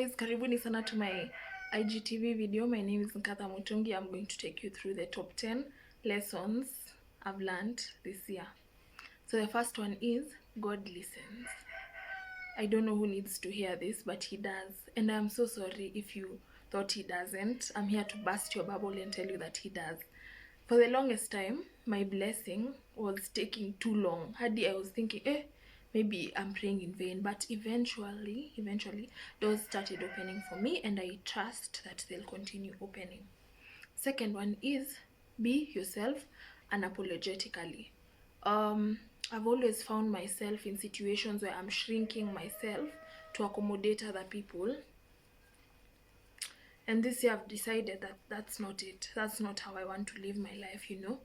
guys, karibuni sana to my IGTV video. My name is Nkatha and I. I'm going to take you through the top 10 lessons I've learned this year. So the first one is God listens. I don't know who needs to hear this, but he does. And I'm so sorry if you thought he doesn't. I'm here to burst your bubble and tell you that he does. For the longest time, my blessing was taking too long. Hadi I was thinking, maybe I'm praying in vain. But eventually, doors started opening for me, and I trust that they'll continue opening. Second one is be yourself unapologetically. I've always found myself in situations where I'm shrinking myself to accommodate other people. And this year I've decided that that's not it. That's not how I want to live my life, you know.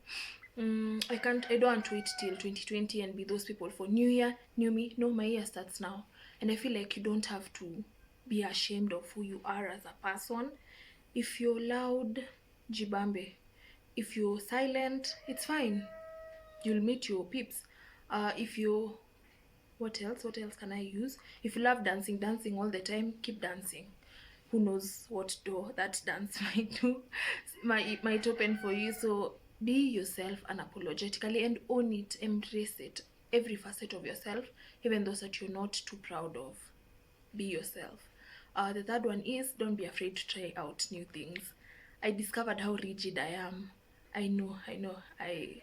I don't want to wait till 2020 and be those people for New Year, new me. No, my year starts now. And I feel like you don't have to be ashamed of who you are as a person. If you're loud, jibambe. If you're silent, it's fine. You'll meet your peeps. If you what else can I use? If you love dancing all the time, keep dancing. Who knows what door that dance might do, might open for you. So be yourself unapologetically and own it, embrace it, every facet of yourself, even those that you're not too proud of. Be yourself. The third one is don't be afraid to try out new things. I discovered how rigid I am. I know I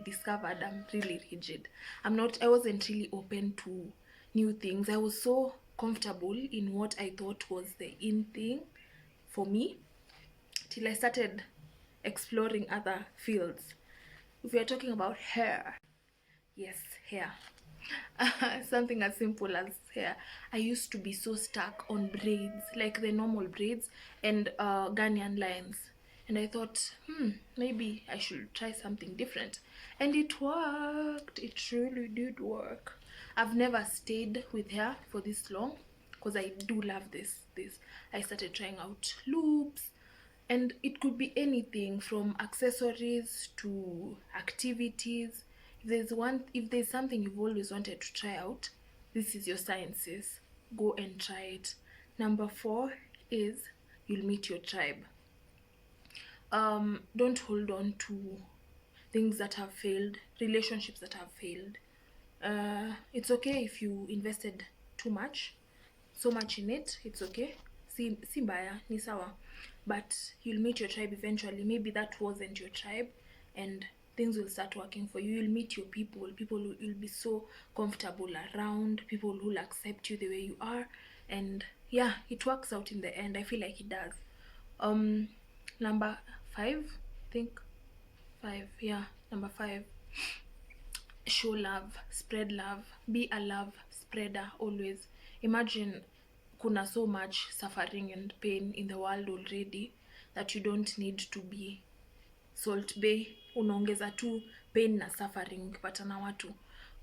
discovered I'm really rigid. I wasn't really open to new things. I was so comfortable in what I thought was the in thing for me till I started exploring other fields. If we are talking about hair, yes, hair. Something as simple as hair. I used to be so stuck on braids, like the normal braids and Ghanaian lines. And I thought, maybe I should try something different. And it worked. It really did work. I've never stayed with hair for this long because I do love this. I started trying out loops, and it could be anything from accessories to activities. If there's something you've always wanted to try out, this is your sciences. Go and try it. Number 4 is you'll meet your tribe. Don't hold on to things that have failed, relationships that have failed. It's okay if you invested so much in it. It's okay. Simbaya ni sawa, but you'll meet your tribe eventually. Maybe that wasn't your tribe, and things will start working for you. You'll meet your people who you'll be so comfortable around, people who'll accept you the way you are, and yeah, it works out in the end. I feel like it does. Number 5, I think 5, yeah, number 5, show love, spread love, be a love spreader always. Imagine kuna so much suffering and pain in the world already that you don't need to be Salt Bay. Unaongeza tu pain na suffering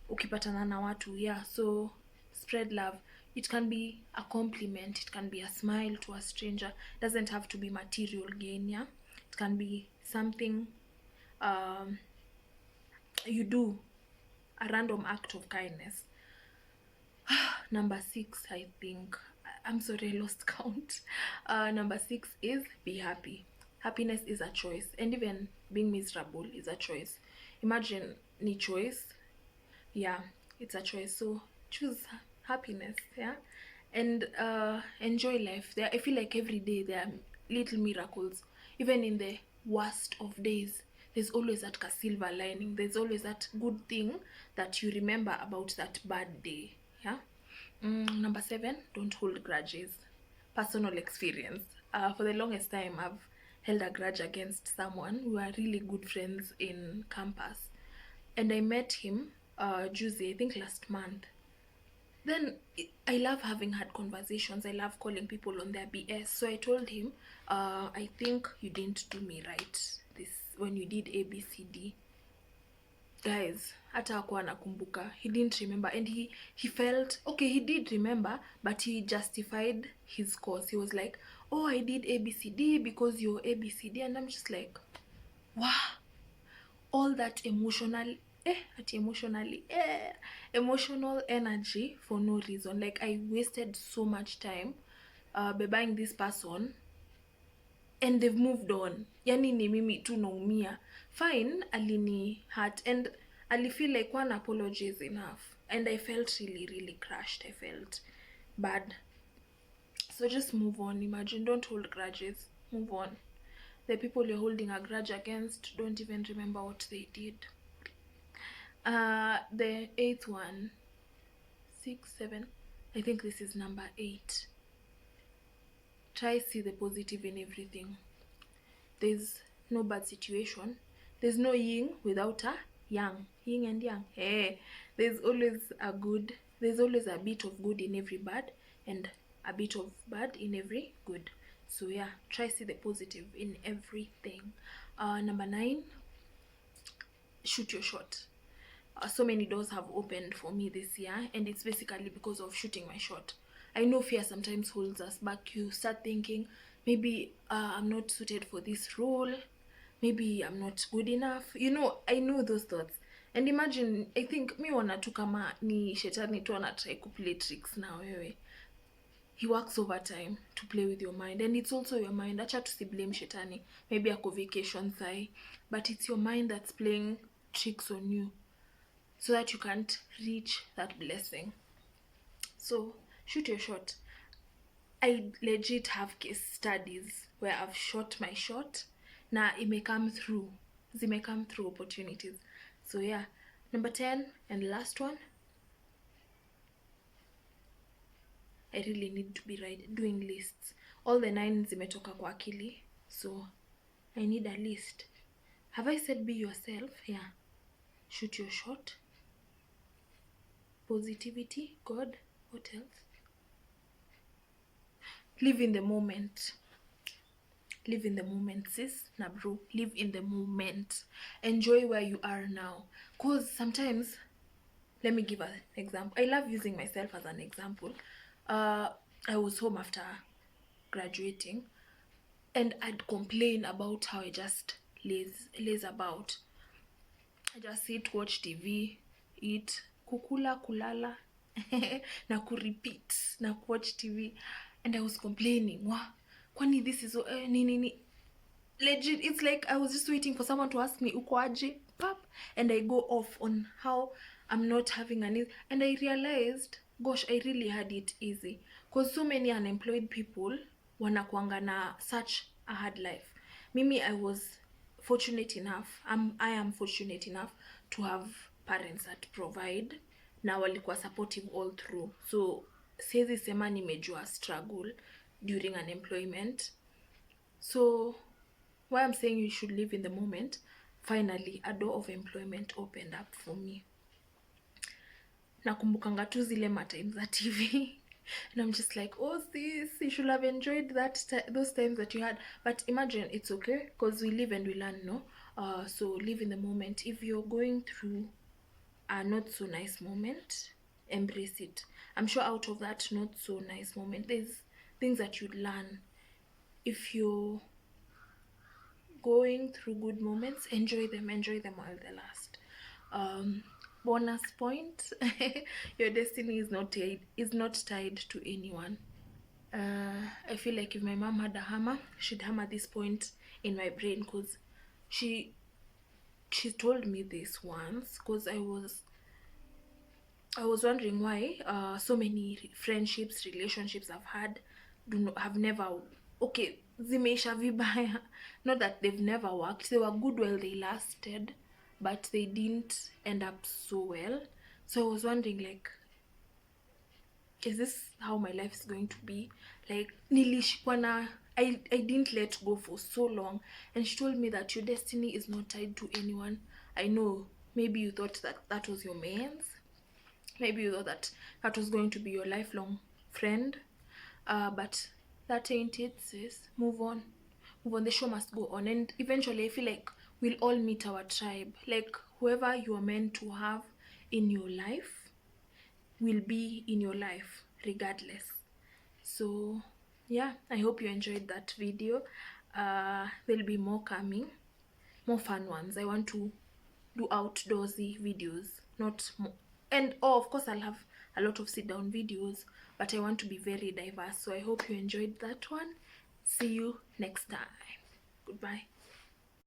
ukipatana na watu. Yeah, so spread love. It can be a compliment, it can be a smile to a stranger. It doesn't have to be material gain. Yeah, it can be something you do, a random act of kindness. Number 6, I think, I'm sorry, I lost count. Number 6 is be happy. Happiness is a choice, and even being miserable is a choice. Imagine ni choice. Yeah, it's a choice. So choose happiness. Yeah, and enjoy life. I feel like every day there are little miracles. Even in the worst of days, there's always that silver lining. There's always that good thing that you remember about that bad day. Yeah. Number 7, don't hold grudges. Personal experience. For the longest time, I've held a grudge against someone. We were really good friends in campus, and I met him Tuesday, I think last month. Then I love having hard conversations. I love calling people on their BS. So I told him, I think you didn't do me right when you did ABCD. Guys, hata hakuwa anakumbuka. He didn't remember, and he felt okay. He did remember, but he justified his cause. He was like, oh, I did ABCD because you're ABCD. And I'm just like, wow, all that emotional energy for no reason. Like, I wasted so much time buying this person and they've moved on. Yani ni mimi tu naumia. Fine, alini hurt and I feel like one apology is enough. And I felt really, really crushed. I felt bad. So just move on. Imagine, don't hold grudges. Move on. The people you're holding a grudge against don't even remember what they did. The 8th one, 6, 7. I think this is number 8. Try see the positive in everything. There's no bad situation. There's no yin without a yang. Yin and yang. Hey, there's always a bit of good in every bad and a bit of bad in every good. So yeah, try see the positive in everything. Number 9, shoot your shot. So many doors have opened for me this year, and it's basically because of shooting my shot. I know fear sometimes holds us back. You start thinking, maybe I'm not suited for this role, maybe I'm not good enough. You know, I know those thoughts. And imagine, I think mi wana tu kama ni shetani tu anatry kuplay tricks na wewe. He works overtime to play with your mind, and it's also your mind. Acha to blame shetani, maybe ako vacation thigh, but it's your mind that's playing tricks on you so that you can't reach that blessing. So shoot your shot. I legit have case studies where I've shot my shot. Na it may come through. They may come through opportunities. So yeah. Number 10 and last one. I really need to be doing lists. All the 9 zimetoka kwa akili. So I need a list. Have I said be yourself? Yeah. Shoot your shot. Positivity. God. What else? Live in the moment. Live in the moment, sis. Na bro, live in the moment. Enjoy where you are now. Because sometimes, let me give an example. I love using myself as an example. I was home after graduating, and I'd complain about how I just laze about. I just sit, watch TV, eat, kukula, kulala, na kurepeat, na watch TV. And I was complaining, kwani this is nini. Legit, it's like I was just waiting for someone to ask me, uko aje? Pap, and I go off on how I'm not having an easy. And I realized, gosh, I really had it easy. Because so many unemployed people wanakuanga na such a hard life. Mimi, I was fortunate enough, I am fortunate enough to have parents that provide. Na walikuwa supportive all through. So, siwezi sema nimejua struggle during unemployment. So, why I'm saying you should live in the moment, finally, a door of employment opened up for me. Nakumbukanga tu zile matimes za TV. And I'm just like, oh sis, you should have enjoyed those times that you had. But imagine, it's okay, because we live and we learn, no? So live in the moment. If you're going through a not so nice moment, embrace it. I'm sure out of that not so nice moment, there's things that you'd learn. If you're going through good moments, enjoy them while they last. Bonus point, your destiny is not tied to anyone. I feel like if my mom had a hammer, she'd hammer this point in my brain, because she told me this once, because I was wondering why so many friendships, relationships I've had have never, okay, zimeisha vibaya. Not that they've never worked. They were good while they lasted, but they didn't end up so well. So I was wondering, like, is this how my life is going to be? Like, nilishikwana, I didn't let go for so long. And she told me that your destiny is not tied to anyone. I know, maybe you thought that was your man's. Maybe you thought that was going to be your lifelong friend. But that ain't it, sis. Move on. The show must go on. And eventually, I feel like we'll all meet our tribe. Like, whoever you are meant to have in your life will be in your life regardless. So yeah, I hope you enjoyed that video. There'll be more coming, more fun ones. I want to do outdoorsy videos, not more. And of course I'll have a lot of sit down videos, but I want to be very diverse. So I hope you enjoyed that one. See you next time. Goodbye.